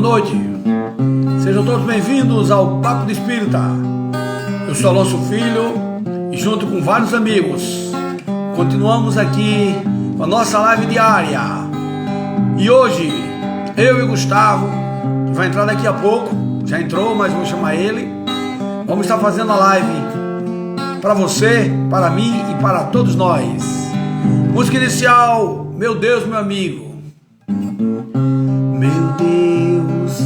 noite, sejam todos bem-vindos ao Papo de Espírita. Eu sou Alonso Filho e junto com vários amigos continuamos aqui com a nossa live diária. E hoje, eu e o Gustavo, que vai entrar daqui a pouco, já entrou, mas vou chamar ele, vamos estar fazendo a live para você, para mim e para todos nós. Música inicial, Meu Deus, meu amigo. Meu Deus,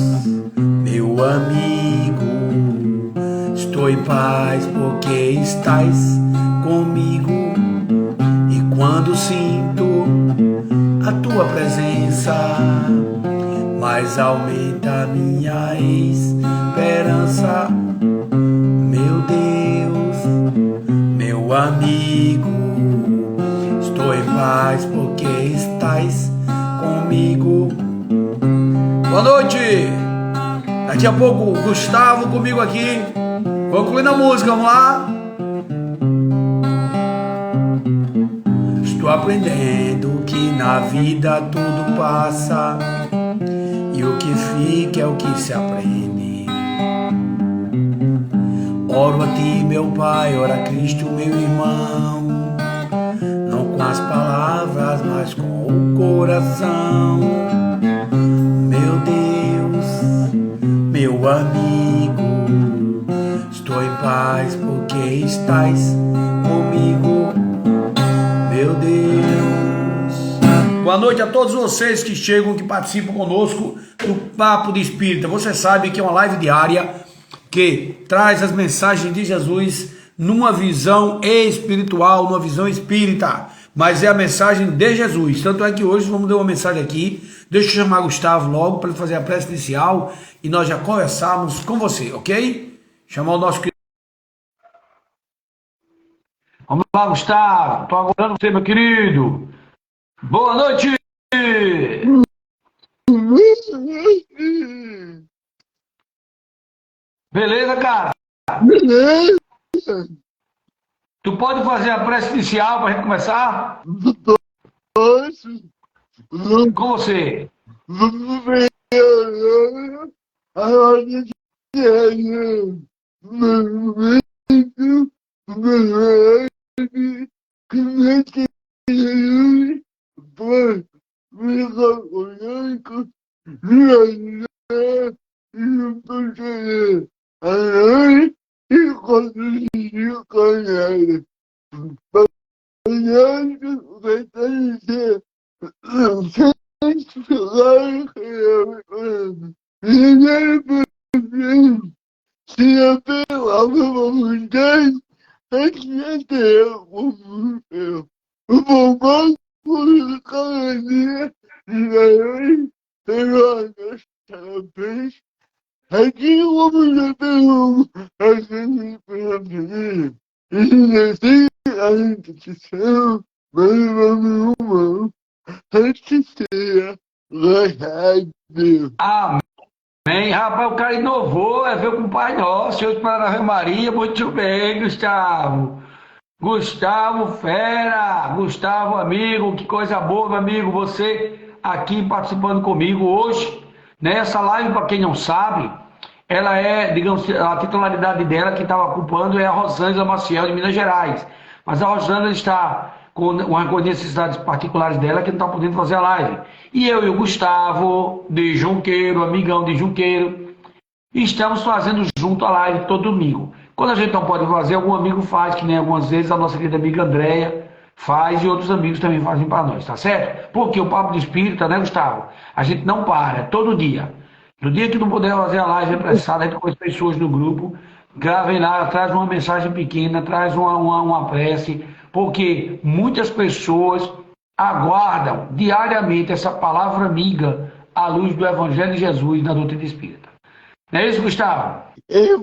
meu amigo, estou em paz porque estás comigo. E quando sinto a tua presença, mais aumenta a minha esperança. Meu Deus, meu amigo, estou em paz porque estás comigo. Boa noite! Daqui a pouco o Gustavo comigo aqui, concluindo a música, vamos lá? Estou aprendendo que na vida tudo passa e o que fica é o que se aprende. Oro a ti, meu Pai, ora a Cristo, meu irmão, não com as palavras, mas com o coração. Meu Deus, meu amigo, estou em paz porque estás comigo. Meu Deus. Boa noite a todos vocês que chegam, que participam conosco do Papo de Espírita. Você sabe que é uma live diária que traz as mensagens de Jesus numa visão espiritual, numa visão espírita, mas é a mensagem de Jesus. Tanto é que hoje vamos dar uma mensagem aqui. Deixa eu chamar Gustavo logo para ele fazer a prece inicial e nós já conversarmos com você, ok? Chamar o nosso querido. Vamos lá, Gustavo. Estou aguardando você, meu querido. Boa noite! Beleza, cara? Beleza. Tu pode fazer a prece inicial para a gente começar? Com você. Vamos ver a ordem de Deus. Se a palavra vontade, aqui até eu vou mais por cada dia de pela nossa vez. Aqui vamos pelo a gente pela vida. E assim a intenção, mas vamos uma antes seja glória. Amém, rapaz, o cara inovou, veio com o Pai Nosso, hoje para a Ave Maria, muito bem, Gustavo. Gustavo Fera, Gustavo amigo, que coisa boa, meu amigo, você aqui participando comigo hoje, nessa live, para quem não sabe, ela é, digamos, a titularidade dela, que estava ocupando é a Rosângela Maciel, de Minas Gerais, mas a Rosângela está com necessidades particulares dela, que não está podendo fazer a live. E eu e o Gustavo, de Junqueiro, amigão de Junqueiro, estamos fazendo junto a live todo domingo. Quando a gente não pode fazer, algum amigo faz, que nem algumas vezes a nossa querida amiga Andréia faz e outros amigos também fazem para nós, tá certo? Porque o Papo de Espírita, né, Gustavo? A gente não para, é todo dia. No dia que não puder fazer a live apressada, a gente com as pessoas no grupo, gravem lá, traz uma mensagem pequena, traz uma prece, porque muitas pessoas aguardam diariamente essa palavra amiga à luz do Evangelho de Jesus na doutrina espírita. Não é isso, Gustavo? É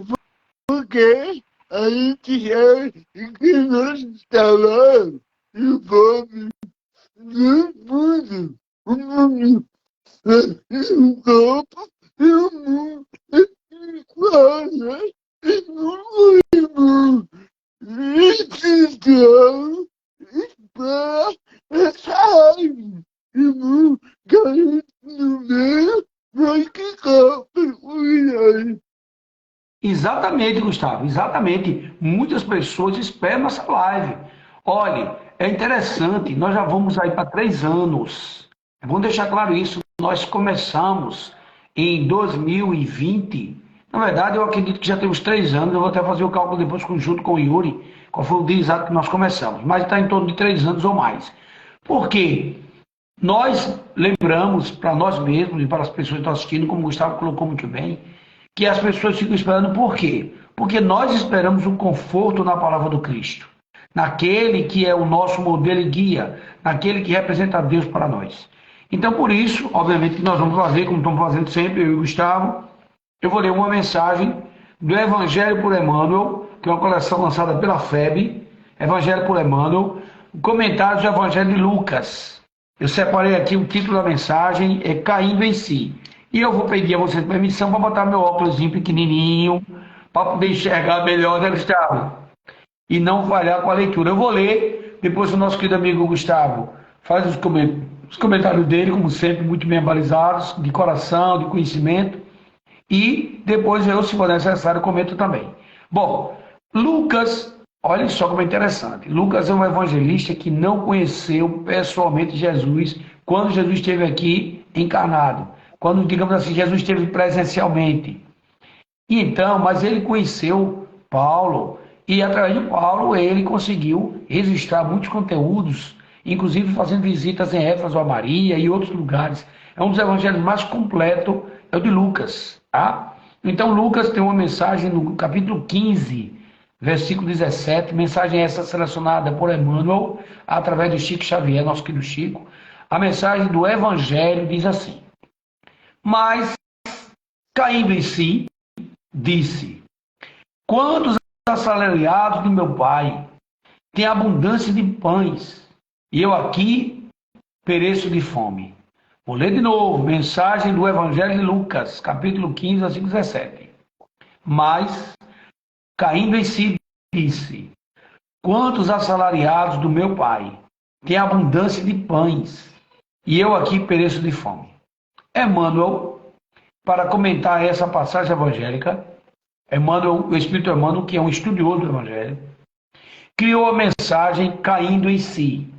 porque a gente já que nós estávamos envolvidos no mundo, o mundo, o corpo e o mundo, e o mundo, então, espera essa live, e o mundo caiu no meio, vai ficar Exatamente, Gustavo, exatamente. Muitas pessoas esperam essa live. Olha, é interessante, nós já vamos aí para 3 anos. Vamos deixar claro isso. Nós começamos em 2020. Na verdade, eu acredito que já temos 3 anos. Eu vou até fazer o cálculo depois junto com o Yuri, qual foi o dia exato que nós começamos. Mas está em torno de 3 anos ou mais. Por quê? Nós lembramos para nós mesmos e para as pessoas que estão assistindo, como o Gustavo colocou muito bem, que as pessoas ficam esperando por quê? Porque nós esperamos um conforto na palavra do Cristo, naquele que é o nosso modelo e guia, naquele que representa Deus para nós. Então, por isso, obviamente, que nós vamos fazer, como estamos fazendo sempre, eu e o Gustavo, eu vou ler uma mensagem do Evangelho por Emmanuel, que é uma coleção lançada pela FEB, Evangelho por Emmanuel, comentários do Evangelho de Lucas. Eu separei aqui o título da mensagem, é Caindo em Si. E eu vou pedir a vocês permissão para botar meu óculos pequenininho, para poder enxergar melhor, né, Gustavo? E não falhar com a leitura. Eu vou ler, depois o nosso querido amigo Gustavo faz os comentários dele, como sempre, muito bem balizados, de coração, de conhecimento. E depois eu, se for necessário, comento também. Bom, Lucas, olha só como é interessante. Lucas é um evangelista que não conheceu pessoalmente Jesus quando Jesus esteve aqui encarnado. Quando, digamos assim, Jesus esteve presencialmente. Então, mas ele conheceu Paulo e através de Paulo ele conseguiu registrar muitos conteúdos, inclusive fazendo visitas em Éfeso a Maria e outros lugares. É um dos evangelhos mais completos, é o de Lucas. Tá? Então Lucas tem uma mensagem no capítulo 15, versículo 17, mensagem essa selecionada por Emmanuel, através do Chico Xavier, nosso querido Chico. A mensagem do Evangelho diz assim: mas, caindo em si, disse: quantos assalariados de meu pai têm abundância de pães, e eu aqui pereço de fome. Vou ler de novo, mensagem do Evangelho de Lucas, capítulo 15, versículo 17. Mas, caindo em si, disse: quantos assalariados do meu pai têm abundância de pães, e eu aqui pereço de fome. Emmanuel, para comentar essa passagem evangélica, Emmanuel, o Espírito Emmanuel, que é um estudioso do Evangelho, criou a mensagem Caindo em Si.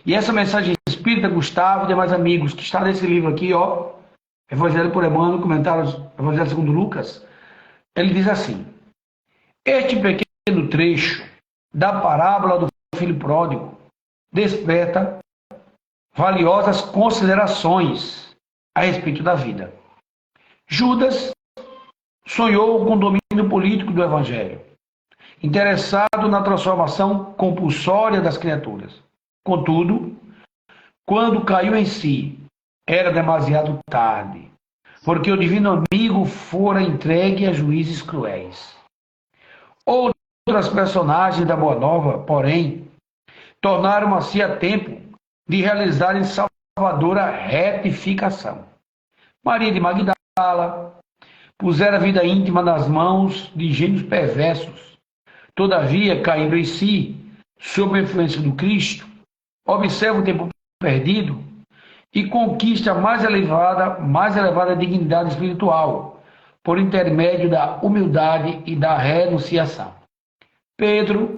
E essa mensagem espírita, Gustavo e demais amigos, que está nesse livro aqui, ó, Evangelho por Emmanuel, comentários Evangelho segundo Lucas, ele diz assim: este pequeno trecho da parábola do filho pródigo desperta valiosas considerações a respeito da vida. Judas sonhou com o domínio político do Evangelho, interessado na transformação compulsória das criaturas. Contudo, quando caiu em si, era demasiado tarde, porque o divino amigo fora entregue a juízes cruéis. Outras personagens da Boa Nova, porém, tornaram-se a tempo de realizarem salvadora retificação. Maria de Magdala pusera a vida íntima nas mãos de gênios perversos. Todavia, caindo em si, sob a influência do Cristo, observa o tempo perdido e conquista a mais elevada dignidade espiritual, por intermédio da humildade e da renunciação. Pedro,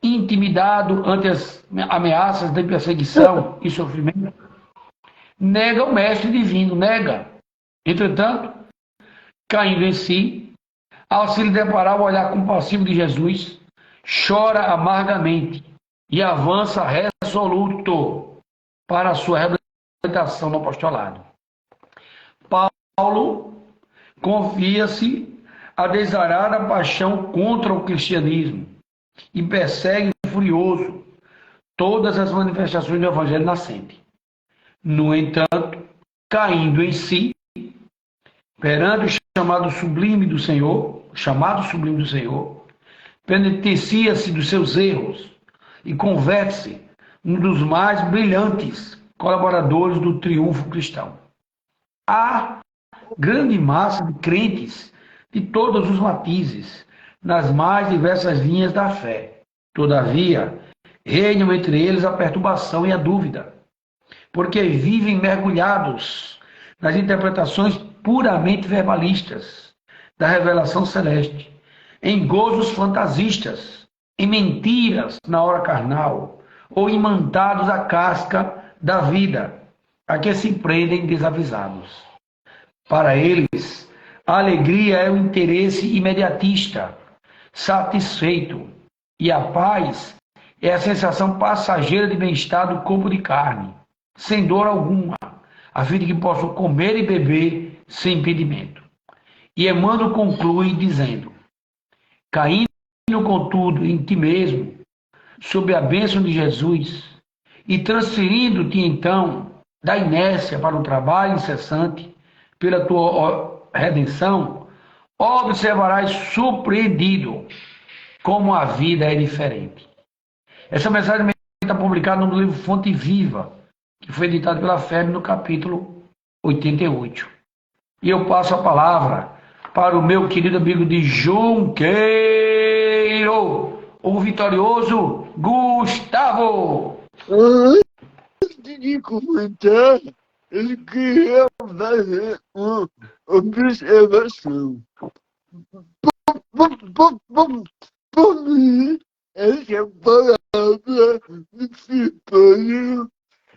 intimidado ante as ameaças de perseguição e sofrimento, nega o Mestre Divino, nega. Entretanto, caindo em si, ao se lhe deparar o olhar compassivo de Jesus, chora amargamente e avança resoluto para a sua reabilitação no apostolado. Paulo confia-se a desarada paixão contra o cristianismo e persegue furioso todas as manifestações do evangelho nascente. No entanto, caindo em si, perante o chamado sublime do Senhor, penitencia-se dos seus erros e converte-se um dos mais brilhantes colaboradores do triunfo cristão. Há grande massa de crentes de todos os matizes, nas mais diversas linhas da fé. Todavia, reinam entre eles a perturbação e a dúvida, porque vivem mergulhados nas interpretações puramente verbalistas da revelação celeste, em gozos fantasistas, em mentiras na hora carnal, ou imantados à casca da vida, a que se prendem desavisados. Para eles, a alegria é o interesse imediatista, satisfeito, e a paz é a sensação passageira de bem-estar do corpo de carne, sem dor alguma, a fim de que possam comer e beber sem impedimento. E Emmanuel conclui dizendo: caindo, contudo, em ti mesmo, sob a bênção de Jesus, e transferindo-te então da inércia para o trabalho incessante pela tua redenção, observarás surpreendido como a vida é diferente. Essa mensagem está publicada no livro Fonte Viva, que foi editado pela FEB no capítulo 88. E eu passo a palavra para o meu querido amigo de Junqueiro, o vitorioso Gustavo. Antes de comentar, eu queria fazer uma observação. Por mim, essa palavra discipulado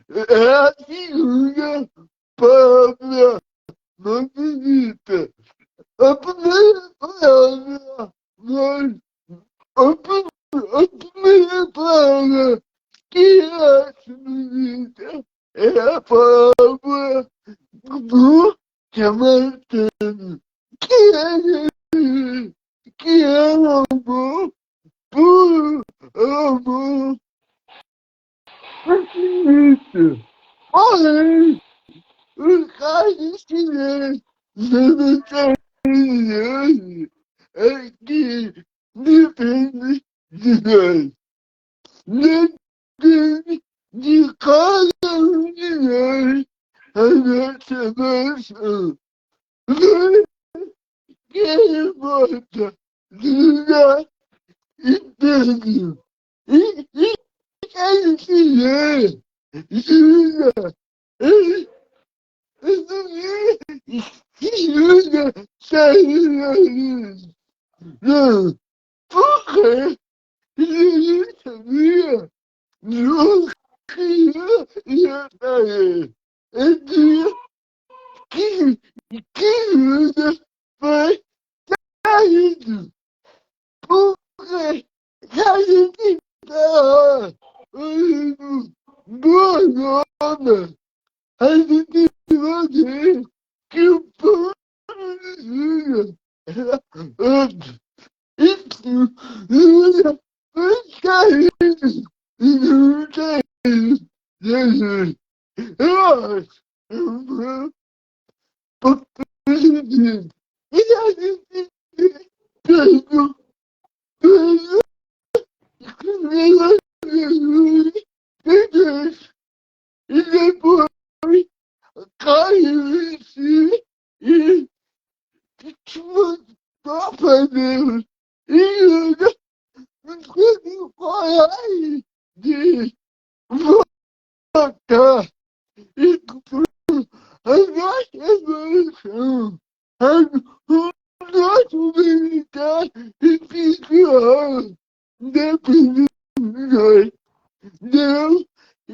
é a segunda palavra mais bonita. A primeira palavra, mas a primeira palavra que eu acho bonita é a palavra do Samaritano, que é amor, puro amor infinito. Porém, o caso chinês do religioso é que depende de nós. Depende de cada um de nós a nossa noção. Que volta do lugar interno. E quem quiser ajuda. Ajuda sair da luz. Não, porque eu sabia do que eu ia fazer. Então, que ajuda foi saído. Porque a gente está ouvindo boa nova. A gente vai ver que o povo de Júlia era outro. Isso Júlia foi caído e não caído. Jesus. Eu acho. Positivo. E a gente pegou Jesus. E depois caiu em si e mandou para Deus. E ainda não teve coragem de voltar e a nossa evolução, o nosso militar espiritual depende de nós. Deus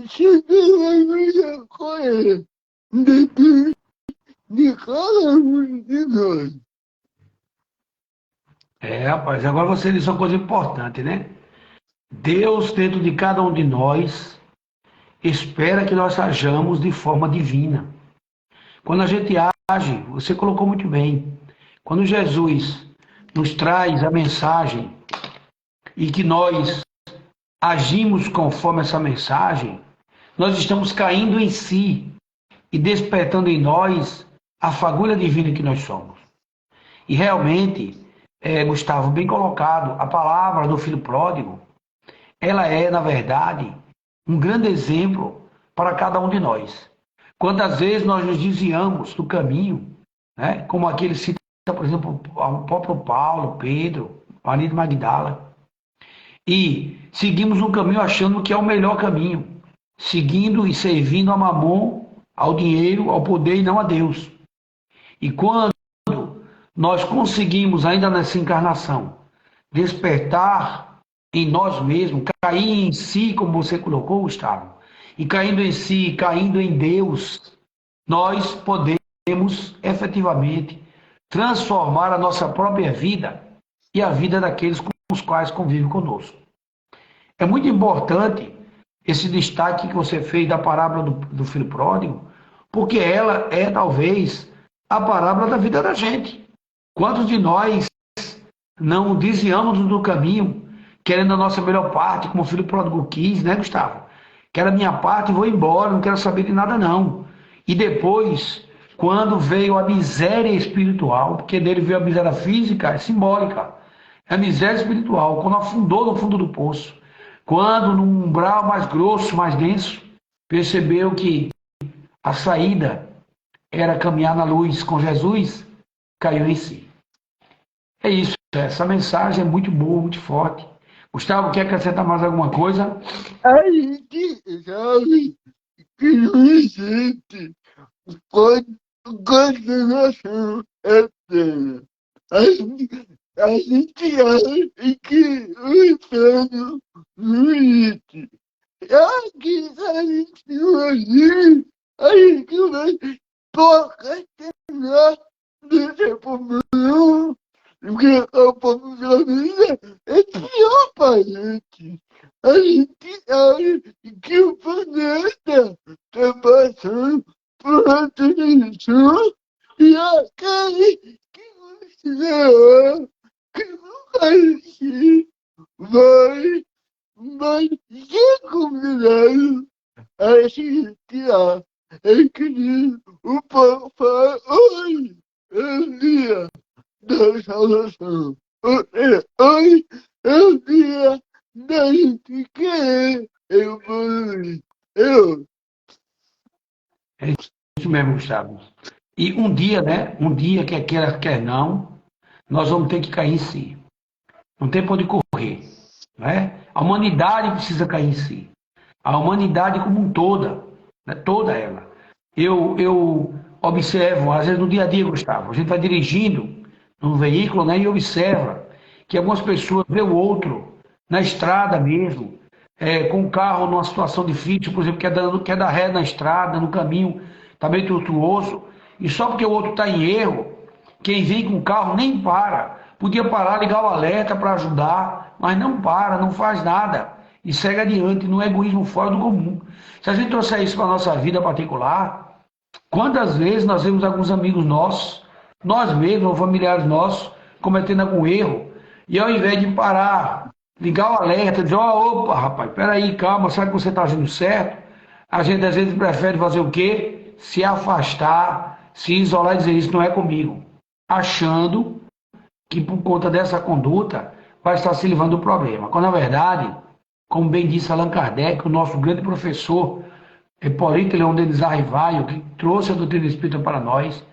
chegou a nos acolher. Depende de cada um de nós. Rapaz, agora você disse uma coisa importante, né? Deus, dentro de cada um de nós, espera que nós ajamos de forma divina. Quando a gente age, você colocou muito bem, quando Jesus nos traz a mensagem e que nós agimos conforme essa mensagem, nós estamos caindo em si e despertando em nós a fagulha divina que nós somos. E realmente, Gustavo, bem colocado, a palavra do filho pródigo, ela é, na verdade, um grande exemplo para cada um de nós. Quantas vezes nós nos desviamos do caminho, né? Como aquele cita, por exemplo, o próprio Paulo, Pedro, Maria de Magdala, e seguimos um caminho achando que é o melhor caminho, seguindo e servindo a Mamon, ao dinheiro, ao poder e não a Deus. E quando nós conseguimos, ainda nessa encarnação, despertar em nós mesmos, cair em si, como você colocou, Gustavo, e caindo em si, caindo em Deus, nós podemos efetivamente transformar a nossa própria vida e a vida daqueles com os quais convivem conosco. É muito importante esse destaque que você fez da parábola do filho pródigo, porque ela é talvez a parábola da vida da gente. Quantos de nós não desviamos do caminho, querendo a nossa melhor parte, como o filho pródigo quis, né, Gustavo? Quero a minha parte e vou embora, não quero saber de nada, não. E depois, quando veio a miséria espiritual, porque dele veio a miséria física, é simbólica, é a miséria espiritual, quando afundou no fundo do poço, quando num umbral mais grosso, mais denso, percebeu que a saída era caminhar na luz com Jesus, caiu em si. É isso, essa mensagem é muito boa, muito forte. Gustavo, quer acrescentar mais alguma coisa? A gente sabe que não existe continuação eterna. A gente acha que o inferno não existe. Aqui a gente não existe. A gente vai procrastinar do tempo meu. Porque a própria vida é pior pra gente. A gente acha que o planeta está passando por uma transição e aquele que você que nunca existiu vai ser convidado a se tirar. É que o papai hoje é o dia da salvação. Hoje é o dia da gente querer evoluir. Eu, É isso mesmo, Gustavo. E um dia, né? Um dia, quer queira, quer não, nós vamos ter que cair em si. Não tem para onde correr. Né? A humanidade precisa cair em si. A humanidade como um toda, né? Toda ela. Eu observo, às vezes no dia a dia, Gustavo, a gente vai dirigindo num veículo, né, e observa que algumas pessoas vê o outro na estrada mesmo, com o carro numa situação difícil, por exemplo, quer dar ré na estrada, no caminho, está meio tortuoso, e só porque o outro está em erro, quem vem com o carro nem para. Podia parar, ligar o alerta para ajudar, mas não para, não faz nada. E segue adiante, no egoísmo fora do comum. Se a gente trouxer isso para a nossa vida particular, quantas vezes nós vemos alguns amigos nossos, nós mesmos, ou familiares nossos, cometendo algum erro, e ao invés de parar, ligar o alerta, dizer, opa, rapaz, peraí, calma, sabe que você está agindo certo? A gente às vezes prefere fazer o quê? Se afastar, se isolar e dizer, isso não é comigo. Achando que por conta dessa conduta vai estar se livrando do problema. Quando na verdade, como bem disse Allan Kardec, o nosso grande professor, Hipólito Leão Denis Arrivaio, que trouxe a doutrina espírita para nós,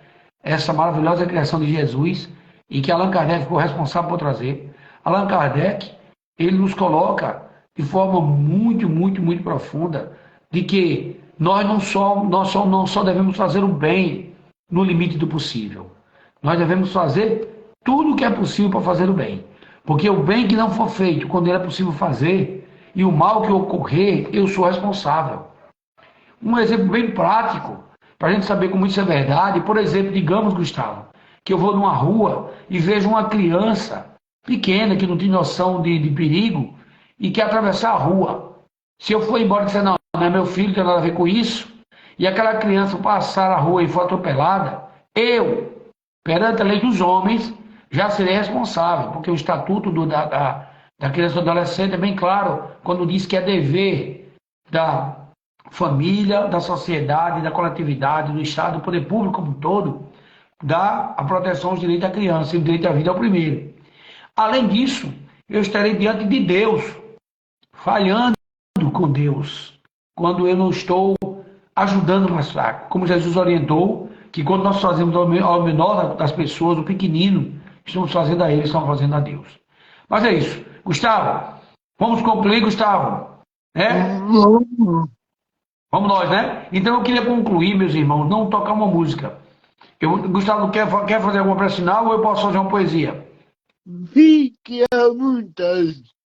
essa maravilhosa criação de Jesus, e que Allan Kardec ficou responsável por trazer. Allan Kardec, ele nos coloca de forma muito, muito, muito profunda, de que nós não só devemos fazer o bem no limite do possível. Nós devemos fazer tudo o que é possível para fazer o bem. Porque o bem que não for feito quando ele é possível fazer, e o mal que ocorrer, eu sou responsável. Um exemplo bem prático, para a gente saber como isso é verdade. Por exemplo, digamos, Gustavo, que eu vou numa rua e vejo uma criança pequena, que não tem noção de perigo, e quer atravessar a rua. Se eu for embora e disser, não, não é meu filho, não tem nada a ver com isso, e aquela criança passar a rua e for atropelada, eu, perante a lei dos homens, já serei responsável, porque o Estatuto da Criança e do Adolescente é bem claro, quando diz que é dever da família, da sociedade, da coletividade, do Estado, do poder público como um todo, dar a proteção aos direitos da criança, e o direito à vida é o primeiro. Além disso, eu estarei diante de Deus, falhando com Deus, quando eu não estou ajudando o mais fraco. Como Jesus orientou, que quando nós fazemos ao menor das pessoas, o pequenino, estamos fazendo a ele, estamos fazendo a Deus. Mas é isso. Gustavo, vamos concluir, Gustavo? É? Vamos nós, né? Então eu queria concluir, meus irmãos, não tocar uma música. Gustavo, quer fazer alguma prece final ou eu posso fazer uma poesia? fique à vontade.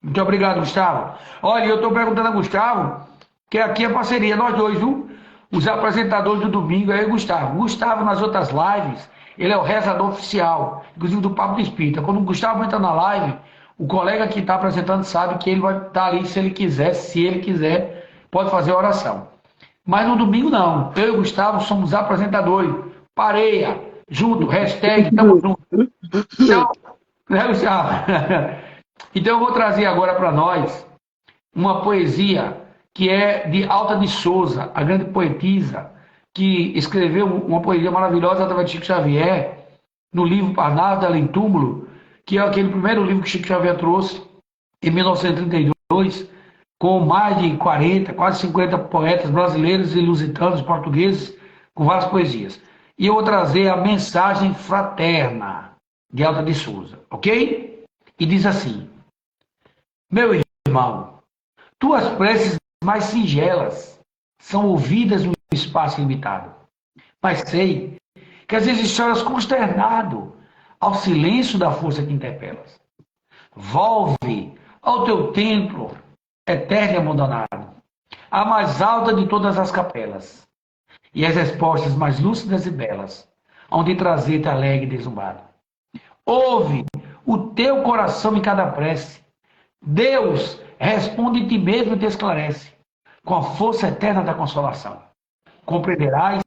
Muito obrigado, Gustavo. Olha, eu estou perguntando a Gustavo, que aqui é parceria, nós dois, viu? Os apresentadores do domingo é eu e Gustavo. Gustavo, nas outras lives, ele é o rezador oficial, inclusive do Papo do Espírita. Quando o Gustavo entra na live, o colega que está apresentando sabe que ele vai estar ali se ele quiser, pode fazer a oração. Mas no domingo não. Eu e o Gustavo somos apresentadores. Pareia, junto, hashtag, tamo junto. Então, né, Gustavo? Então eu vou trazer agora para nós uma poesia que é de Alta de Souza, a grande poetisa, que escreveu uma poesia maravilhosa através de Chico Xavier, no livro Parnaso de Além Túmulo, que é aquele primeiro livro que Chico Xavier trouxe em 1932, com mais de 40, quase 50 poetas brasileiros e lusitanos, portugueses, com várias poesias. E eu vou trazer a mensagem fraterna de Alta de Souza, ok? E diz assim: meu irmão, tuas preces mais singelas são ouvidas num espaço limitado. Mas sei que às vezes choras consternado ao silêncio da força que interpelas. Volve ao teu templo eterno e abandonado, a mais alta de todas as capelas, e as respostas mais lúcidas e belas, onde trazer-te alegre e deslumbrado. Ouve o teu coração em cada prece. Deus responde em ti mesmo e te esclarece, com a força eterna da consolação. Compreenderás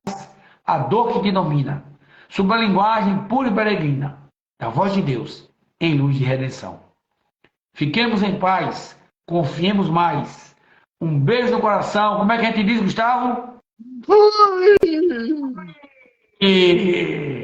a dor que te domina, sob a linguagem pura e peregrina da voz de Deus, em luz de redenção. Fiquemos em paz, confiemos mais. Um beijo no coração. Como é que a gente diz, Gustavo? Foi. E...